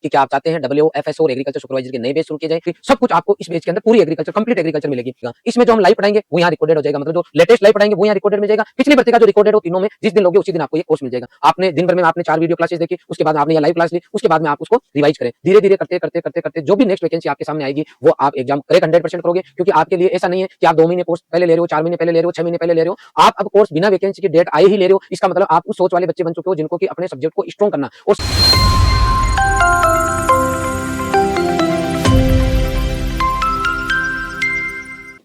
कि क्या आप चाहते हैं WFSO और एग्रीकल्चर सुपरवाइजर के नए बैच शुरू किए जाए। सब कुछ आपको इस बैच के अंदर पूरी एग्रीकल्चर कंप्लीट एग्रीकल्चर मिलेगी। इसमें जो हम लाइव पढ़ाएंगे वो यहाँ रिकॉर्डेड हो जाएगा, मतलब जो लेटेस्ट लाइव पढ़ाएंगे वो यहाँ रिकॉर्डेड मिल जाएगा। पिछली भर्ती का जो रिकॉर्डेड हो तीनों में जिस दिन लोगे उसी दिन आपको ये कोर्स मिल जाएगा। आपने दिन भर में आपने 4 वीडियो क्लासेस देखी, उसके बाद आपने ये लाइव क्लास ली, उसके बाद में आप उसको रिवाइज करें। धीरे धीरे करते करते करते करते जो भी नेक्स्ट वैकेंसी आपके सामने आएगी वो आप एग्जाम करेक्ट 100% करोगे, क्योंकि आपके लिए ऐसा नहीं है कि आप 2 महीने कोर्स पहले ले रहे हो, 4 महीने पहले ले रहे हो, 6 महीने पहले ले रहे हो। आप अब कोर्स बिना वैकेंसी की डेट आए ही ले रहे हो। इसका मतलब आप उस सोच वाले बच्चे बन चुके हो जिनको कि अपने सब्जेक्ट को स्ट्रॉन्ग करना। और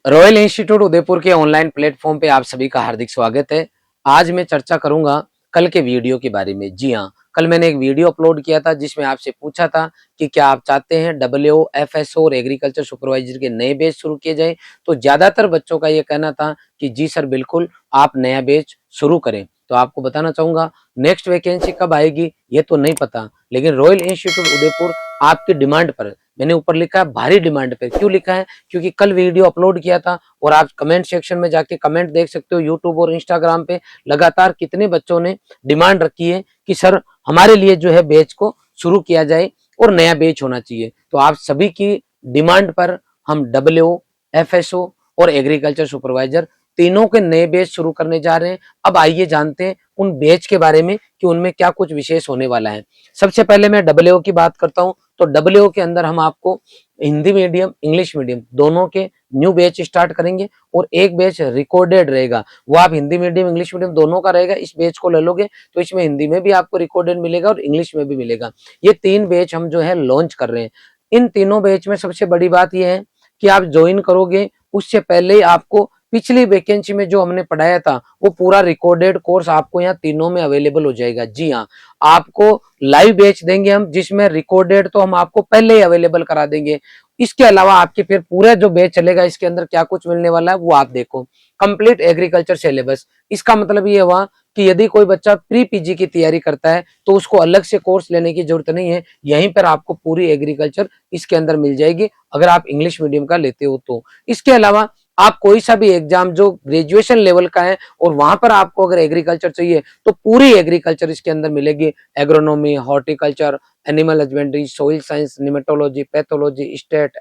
रॉयल इंस्टीट्यूट उदयपुर के ऑनलाइन प्लेटफॉर्म पे आप सभी का हार्दिक स्वागत है। आज मैं चर्चा करूंगा कल के वीडियो के बारे में। जी हाँ, कल मैंने एक वीडियो अपलोड किया था जिसमें आपसे पूछा था कि क्या आप चाहते हैं WFSO और एग्रीकल्चर सुपरवाइजर के नए बैच शुरू किए जाए। तो ज्यादातर बच्चों का ये कहना था कि जी सर बिल्कुल आप नया बैच शुरू करें। तो आपको बताना चाहूंगा नेक्स्ट वैकेंसी कब आएगी ये तो नहीं पता, लेकिन रॉयल इंस्टीट्यूट उदयपुर आपकी डिमांड पर, मैंने ऊपर लिखा है भारी डिमांड पे। क्यों लिखा है? क्योंकि कल वीडियो अपलोड किया था और आप कमेंट सेक्शन में जाके कमेंट देख सकते हो। यूट्यूब और इंस्टाग्राम पे लगातार कितने बच्चों ने डिमांड रखी है कि सर हमारे लिए जो है बैच को शुरू किया जाए और नया बैच होना चाहिए। तो आप सभी की डिमांड पर हम WFSO और एग्रीकल्चर सुपरवाइजर तीनों के नए बैच शुरू करने जा रहे हैं। अब आइए जानते हैं उन बैच के बारे में कि उनमें क्या कुछ विशेष होने वाला है। सबसे पहले मैं WO की बात करता हूं। तो WO के अंदर हम आपको हिंदी मीडियम इंग्लिश मीडियम दोनों के न्यू बैच स्टार्ट करेंगे और एक बैच रिकॉर्डेड रहेगा। वो आप हिंदी मीडियम इंग्लिश मीडियम दोनों का रहेगा। इस बैच को ले लोगे तो इसमें हिंदी में भी आपको रिकॉर्डेड मिलेगा और इंग्लिश में भी मिलेगा। ये 3 बैच हम जो है लॉन्च कर रहे हैं। इन तीनों बैच में सबसे बड़ी बात यह है कि आप ज्वाइन करोगे उससे पहले ही आपको पिछली वैकेंसी में जो हमने पढ़ाया था वो पूरा रिकॉर्डेड कोर्स आपको यहाँ तीनों में अवेलेबल हो जाएगा। जी हाँ, आपको लाइव बैच देंगे हम जिसमें रिकॉर्डेड तो हम आपको पहले ही अवेलेबल करा देंगे। इसके अलावा आपके फिर पूरा जो बैच चलेगा इसके अंदर क्या कुछ मिलने वाला है वो आप देखो। कंप्लीट एग्रीकल्चर सिलेबस, इसका मतलब ये हुआ कि यदि कोई बच्चा प्री पीजी की तैयारी करता है तो उसको अलग से कोर्स लेने की जरूरत नहीं है। यहीं पर आपको पूरी एग्रीकल्चर इसके अंदर मिल जाएगी अगर आप इंग्लिश मीडियम का लेते हो तो। इसके अलावा आप कोई सा भी एग्जाम जो ग्रेजुएशन लेवल का है और वहां पर आपको अगर एग्रीकल्चर चाहिए तो पूरी एग्रीकल्चर इसके अंदर मिलेगी। Agronomy, horticulture, animal husbandry, soil science, nematology, pathology, state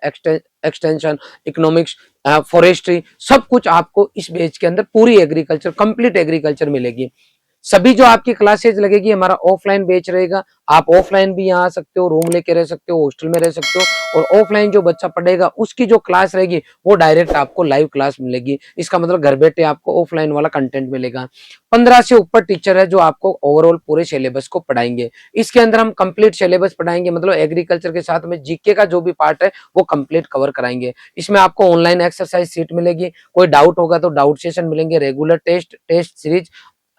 extension, economics, forestry, सब कुछ आपको इस बैच के अंदर पूरी एग्रीकल्चर कंप्लीट एग्रीकल्चर मिलेगी। सभी जो आपकी क्लासेज लगेगी हमारा ऑफलाइन बैच रहेगा। आप ऑफलाइन भी यहाँ आ सकते हो, रूम लेके रह सकते हो, हॉस्टल में रह सकते हो। और ऑफलाइन जो बच्चा पढ़ेगा उसकी जो क्लास रहेगी वो डायरेक्ट आपको लाइव क्लास मिलेगी। इसका मतलब घर बैठे आपको ऑफलाइन वाला कंटेंट मिलेगा। 15 से ऊपर टीचर है जो आपको ओवरऑल पूरे सिलेबस को पढ़ाएंगे। इसके अंदर हम कंप्लीट सिलेबस पढ़ाएंगे, मतलब एग्रीकल्चर के साथ में जीके का जो भी पार्ट है वो कंप्लीट कवर कराएंगे। इसमें आपको ऑनलाइन एक्सरसाइज सीट मिलेगी, कोई डाउट होगा तो डाउट सेशन मिलेंगे, रेगुलर टेस्ट सीरीज,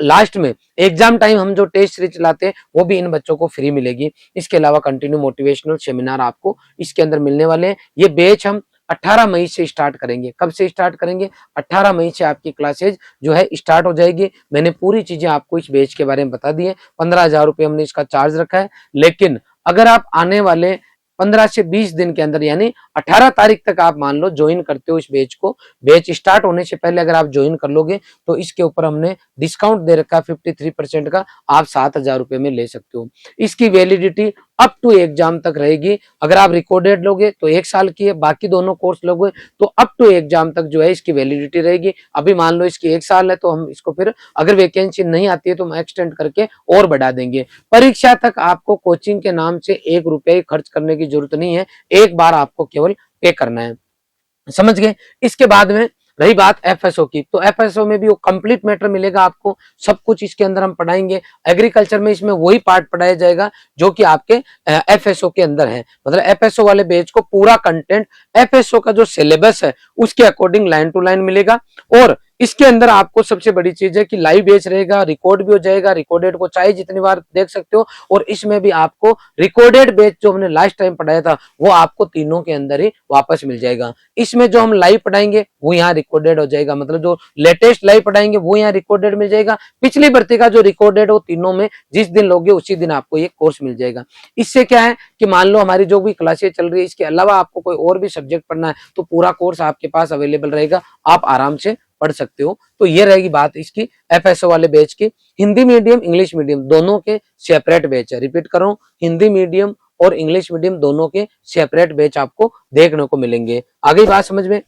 लास्ट में एग्जाम टाइम हम जो टेस्ट सीरीज चलाते हैं वो भी इन बच्चों को फ्री मिलेगी। इसके अलावा कंटिन्यू मोटिवेशनल सेमिनार आपको इसके अंदर मिलने वाले हैं। ये बैच हम 18 मई से स्टार्ट करेंगे। कब से स्टार्ट करेंगे? 18 मई से आपकी क्लासेज जो है स्टार्ट हो जाएगी। मैंने पूरी चीजें आपको इस बैच के बारे में बता दी है। 15,000 रुपये हमने इसका चार्ज रखा है, लेकिन अगर आप आने वाले 15 से 20 दिन के अंदर यानी 18 तारीख तक आप मान लो ज्वाइन करते हो इस बैच को, बैच स्टार्ट होने से पहले अगर आप ज्वाइन कर लोगे तो इसके ऊपर हमने डिस्काउंट दे रखा है 53% का, आप 7,000 रुपये में ले सकते हो। इसकी वैलिडिटी अप टू एग्जाम तक रहेगी। अगर आप रिकॉर्डेड लोगे तो 1 साल की है, बाकी दोनों कोर्स लोगे तो अप टू एग्जाम तक जो है इसकी वैलिडिटी रहेगी। अभी मान लो इसकी 1 साल है तो हम इसको फिर अगर वैकेंसी नहीं आती है तो हम एक्सटेंड करके और बढ़ा देंगे। परीक्षा तक आपको कोचिंग के नाम से 1 रुपया खर्च करने की जरूरत नहीं है, एक बार आपको केवल पे करना है। समझ गए? इसके बाद में रही बात FSO की, तो FSO में भी वो कंप्लीट मैटर मिलेगा आपको, सब कुछ इसके अंदर हम पढ़ाएंगे। एग्रीकल्चर में इसमें वही पार्ट पढ़ाया जाएगा जो कि आपके FSO के अंदर है, मतलब FSO वाले बैच को पूरा कंटेंट FSO का जो सिलेबस है उसके अकॉर्डिंग लाइन टू लाइन मिलेगा। और इसके अंदर आपको सबसे बड़ी चीज है कि लाइव बैच रहेगा, रिकॉर्ड भी हो जाएगा, रिकॉर्डेड को चाहे जितनी बार देख सकते हो। और इसमें भी आपको रिकॉर्डेड बैच जो हमने लास्ट टाइम पढ़ाया था वो आपको तीनों के अंदर ही वापस मिल जाएगा। इसमें जो हम लाइव पढ़ाएंगे वो यहाँ रिकॉर्डेड हो जाएगा, मतलब जो लेटेस्ट लाइव पढ़ाएंगे वो यहाँ रिकॉर्डेड मिल जाएगा। पिछली भर्ती का जो रिकॉर्डेड हो तीनों में जिस दिन लोगे उसी दिन आपको ये कोर्स मिल जाएगा। इससे क्या है कि मान लो हमारी जो भी क्लासेस चल रही है इसके अलावा आपको कोई और भी सब्जेक्ट पढ़ना है तो पूरा कोर्स आपके पास अवेलेबल रहेगा, आप आराम से पढ़ सकते हो। तो ये रहेगी बात इसकी FSO वाले बैच की। हिंदी मीडियम इंग्लिश मीडियम दोनों के सेपरेट बैच है। रिपीट कर रहा हूं, हिंदी मीडियम और इंग्लिश मीडियम दोनों के सेपरेट बैच आपको देखने को मिलेंगे। आगे बात समझ में।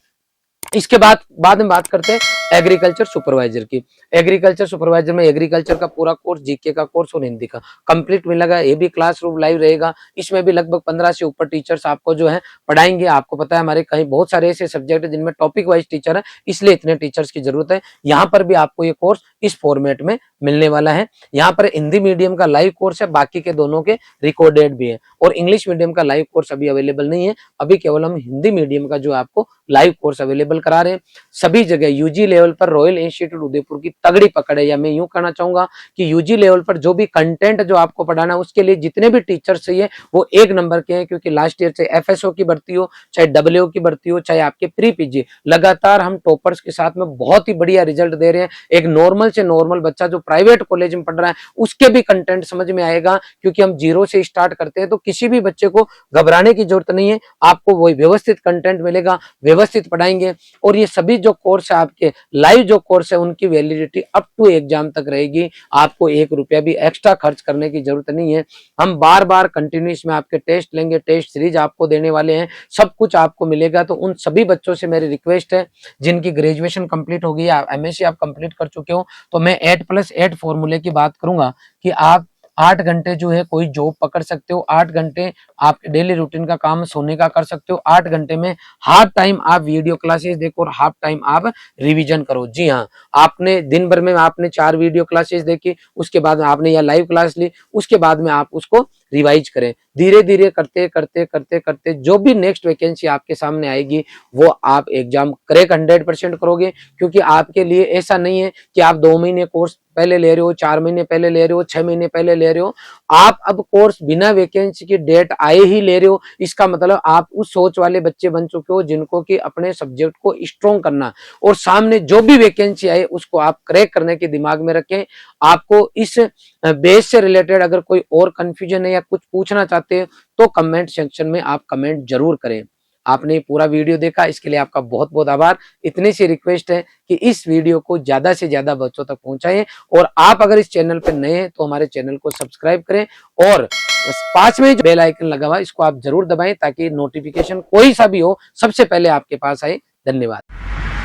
इसके बाद में बात करते हैं एग्रीकल्चर सुपरवाइजर की। एग्रीकल्चर सुपरवाइजर में एग्रीकल्चर का पूरा कोर्स, जीके का कोर्स और हिंदी का कंप्लीट मिलेगा। ये भी क्लासरूम लाइव रहेगा। इसमें भी लगभग 15 से ऊपर टीचर्स आपको जो है पढ़ाएंगे। आपको पता है हमारे कहीं बहुत सारे ऐसे सब्जेक्ट है जिनमें टॉपिक वाइज टीचर है, इसलिए इतने टीचर्स की जरूरत है। यहाँ पर भी आपको ये कोर्स इस फॉर्मेट में मिलने वाला है। यहाँ पर हिंदी मीडियम का लाइव कोर्स है, बाकी के दोनों के रिकॉर्डेड भी है। और इंग्लिश मीडियम का लाइव कोर्स अभी अवेलेबल नहीं है, अभी केवल हम हिंदी मीडियम का जो आपको लाइव कोर्स अवेलेबल करा रहे हैं। सभी जगह यूजी लेवल पर रॉयल इंस्टीट्यूट उदयपुर की तगड़ी पकड़ है, या मैं यूं कहना चाहूंगा कि यूजी लेवल पर जो भी कंटेंट जो आपको पढ़ाना है उसके लिए जितने भी टीचर्स चाहिए वो एक नंबर के हैं। क्योंकि लास्ट ईयर चाहे एफएसओ की भर्ती हो, चाहे डब्ल्यूओ की भर्ती हो, चाहे आपके प्री पीजी, लगातार हम टॉपर्स के साथ में बहुत ही बढ़िया रिजल्ट दे रहे हैं। एक नॉर्मल से नॉर्मल बच्चा जो प्राइवेट कॉलेज में पढ़ रहा है उसके भी कंटेंट समझ में आएगा, क्योंकि हम जीरो से स्टार्ट करते हैं। तो किसी भी बच्चे को घबराने की जरूरत नहीं है, आपको वही व्यवस्थित कंटेंट मिलेगा, व्यवस्थित पढ़ाएंगे। और ये सभी जो कोर्स है आपके लाइव जो कोर्स है उनकी वैलिडिटी अप टू एग्जाम तक रहेगी। आपको 1 रुपया भी एक्स्ट्रा खर्च करने की जरूरत नहीं है। हम बार बार कंटिन्यूस में आपके टेस्ट लेंगे, टेस्ट सीरीज आपको देने वाले हैं, सब कुछ आपको मिलेगा। तो उन सभी बच्चों से मेरी रिक्वेस्ट है जिनकी ग्रेजुएशन कंप्लीट हो गई, एमएससी आप कंप्लीट कर चुके हो, तो मैं 8+8 फॉर्मूले की बात करूंगा कि आप 8 घंटे जो है कोई जॉब पकड़ सकते हो, 8 घंटे आप डेली रूटीन का काम सोने का कर सकते हो, 8 घंटे में हाफ टाइम आप वीडियो क्लासेस देखो और हाफ टाइम आप रिवीजन करो। जी हाँ, आपने दिन भर में आपने 4 वीडियो क्लासेस देखी, उसके बाद में आपने या लाइव क्लास ली, उसके बाद में आप उसको रिवाइज करें। धीरे धीरे करते करते करते करते जो भी नेक्स्ट वैकेंसी आपके सामने आएगी वो आप एग्जाम क्रैक 100% करोगे। क्योंकि आपके लिए ऐसा नहीं है कि आप 2 महीने कोर्स पहले ले रहे हो, 4 महीने पहले ले रहे हो, 6 महीने पहले ले रहे हो, आप अब कोर्स बिना वैकेंसी की डेट आए ही ले रहे हो। इसका मतलब आप उस सोच वाले बच्चे बन चुके हो जिनको कि अपने सब्जेक्ट को स्ट्रॉन्ग करना और सामने जो भी वैकेंसी आए उसको आप क्रैक करने के दिमाग में रखें। आपको इस बेस से रिलेटेड अगर कोई और कंफ्यूजन है या कुछ पूछना चाहते हैं तो कमेंट सेक्शन में आप कमेंट जरूर करें। आपने पूरा वीडियो देखा, इसके लिए आपका बहुत बहुत आभार। इतनी सी रिक्वेस्ट है कि इस वीडियो को ज्यादा से ज्यादा बच्चों तक पहुंचाएं। और आप अगर इस चैनल पर नए हैं तो हमारे चैनल को सब्सक्राइब करें और पास में जो बेल आइकन लगा हुआ इसको आप जरूर दबाएं ताकि नोटिफिकेशन कोई सा भी हो सबसे पहले आपके पास आए। धन्यवाद।